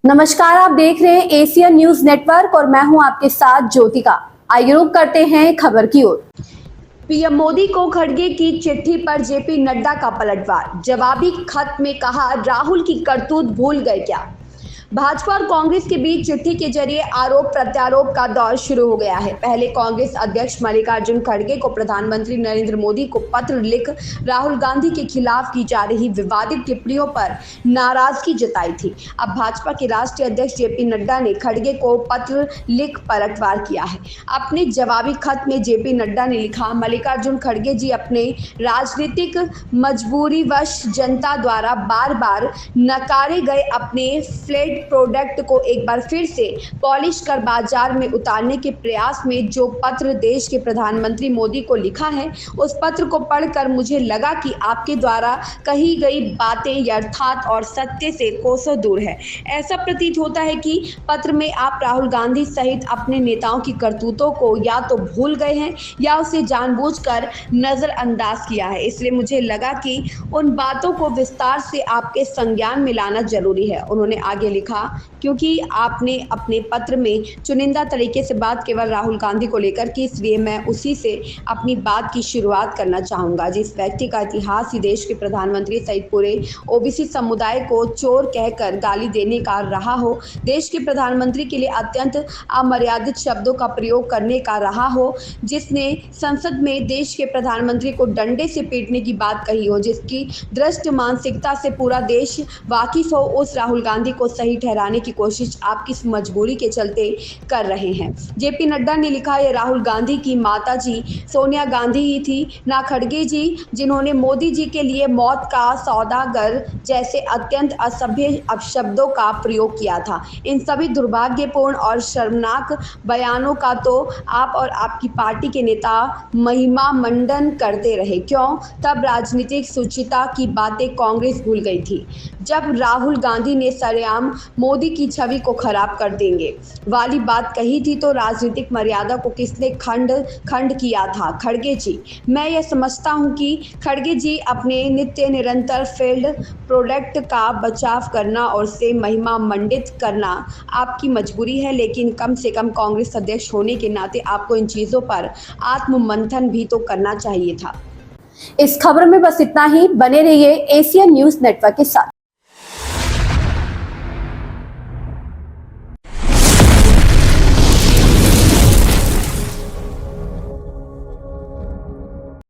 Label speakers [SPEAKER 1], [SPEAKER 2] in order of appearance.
[SPEAKER 1] नमस्कार, आप देख रहे हैं एशियन न्यूज नेटवर्क और मैं हूं आपके साथ ज्योतिका। आइए रुक करते हैं खबर की ओर। पीएम मोदी को खड़गे की चिट्ठी पर जेपी नड्डा का पलटवार। जवाबी खत में कहा, राहुल की करतूत भूल गए क्या। भाजपा और कांग्रेस के बीच चिट्ठी के जरिए आरोप प्रत्यारोप का दौर शुरू हो गया है। पहले कांग्रेस अध्यक्ष मल्लिकार्जुन खड़गे को प्रधानमंत्री नरेंद्र मोदी को पत्र लिख राहुल गांधी के खिलाफ की जा रही विवादित टिप्पणियों पर नाराजगी जताई थी। अब भाजपा के राष्ट्रीय अध्यक्ष जेपी नड्डा ने खड़गे को पत्र लिख पलटवार किया है। अपने जवाबी खत में जेपी नड्डा ने लिखा, मल्लिकार्जुन खड़गे जी, अपने राजनीतिक मजबूरीवश जनता द्वारा बार बार नकारे गए अपने फ्लैट प्रोडक्ट को एक बार फिर से पॉलिश कर बाजार में उतारने के प्रयास में जो पत्र देश के प्रधानमंत्री मोदी को लिखा है, उस पत्र को पढ़कर मुझे लगा कि आपके द्वारा कही गई बातें यथार्थ और सत्य से कोसों दूर है। ऐसा प्रतीत होता है कि पत्र में आप राहुल गांधी सहित अपने नेताओं की करतूतों को या तो भूल गए हैं या उसे जानबूझकर नजरअंदाज किया है। इसलिए मुझे लगा कि उन बातों को विस्तार से आपके संज्ञान में लाना जरूरी है। उन्होंने आगे लिखा, क्योंकि आपने अपने पत्र में चुनिंदा तरीके से बात केवल राहुल गांधी को लेकर की, इसलिए मैं उसी से अपनी बात की शुरुआत करना चाहूंगा। जिस व्यक्ति का इतिहास ही देश के प्रधानमंत्री सहित पूरे ओबीसी समुदाय को चोर कहकर गाली देने का रहा हो, देश के प्रधानमंत्री के लिए अत्यंत अमर्यादित शब्दों का प्रयोग करने का रहा हो, जिसने संसद में देश के प्रधानमंत्री को डंडे से पीटने की बात कही हो, जिसकी दृष्ट मानसिकता से पूरा देश वाकिफ हो, उस राहुल गांधी को सही ठहराने की कोशिश आप किस मजबूरी के चलते कर रहे हैं। जेपी नड्डा ने लिखा, यह राहुल गांधी की माता जी सोनिया गांधी ही थी, ना खड़गे जी, जिन्होंने मोदी जी के लिए मौत का सौदागर जैसे अत्यंत असभ्य अपशब्दों का प्रयोग किया था। इन सभी दुर्भाग्यपूर्ण और शर्मनाक बयानों का तो आप और आपकी पार्टी के नेता महिमा मंडन करते रहे। क्यों? तब राजनीतिक सुचिता की बातें कांग्रेस भूल गई थी, जब राहुल गांधी ने सरेआम मोदी की छवि को खराब कर देंगे वाली बात कही थी, तो राजनीतिक मर्यादा को किसने खंड किया था? खड़गे जी। मैं यह समझता हूं कि खड़गे जी अपने नित्य निरंतर फील्ड प्रोडक्ट का बचाव करना और उसे महिमा मंडित करना आपकी मजबूरी है, लेकिन कम से कम कांग्रेस अध्यक्ष होने के नाते आपको इन चीजों पर आत्ममंथन भी तो करना चाहिए था। इस खबर में बस इतना ही। बने रहिए एशियन न्यूज नेटवर्क के साथ।